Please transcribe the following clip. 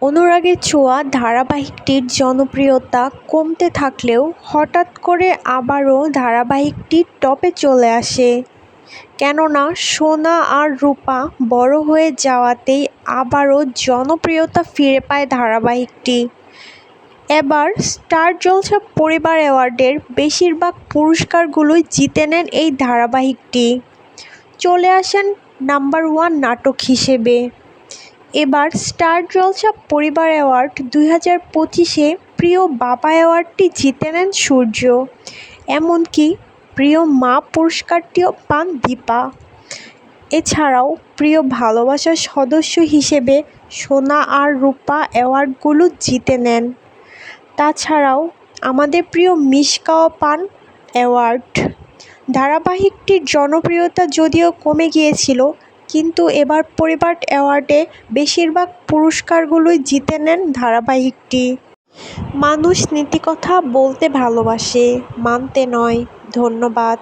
অনুরাগের ছোঁয়া ধারাবাহিকটির জনপ্রিয়তা কমতে থাকলেও হঠাৎ করে আবারও ধারাবাহিকটি টপে চলে আসে। কেননা সোনা আর রূপা বড় হয়ে যাওয়াতেই আবারও জনপ্রিয়তা ফিরে পায় ধারাবাহিকটি। এবার স্টার জলসা পরিবার অ্যাওয়ার্ডের বেশিরভাগ পুরস্কারগুলোই জিতে নেন এই ধারাবাহিকটি। চলে আসেন নাম্বার 1 নাটক হিসেবে। এবার স্টার জলসা পরিবার অ্যাওয়ার্ড 2025-এ প্রিয় বাবা অ্যাওয়ার্ডটি জিতে নেন সূর্য। এমনকি প্রিয় মা পুরস্কারটিও পান দীপা। এছাড়াও প্রিয় ভালোবাসার সদস্য হিসেবে সোনা আর রূপা অ্যাওয়ার্ডগুলো জিতে নেন। তাছাড়াও আমাদের প্রিয় মিশকাও পান অ্যাওয়ার্ড। ধারাবাহিকটির জনপ্রিয়তা যদিও কমে গিয়েছিল, কিন্তু এবার পরিবার অ্যাওয়ার্ডে বেশিরভাগ পুরস্কারগুলোই জিতে নেন ধারাবাহিকটি। মানুষ নীতিকথা বলতে ভালোবাসে, মানতে নয়। ধন্যবাদ।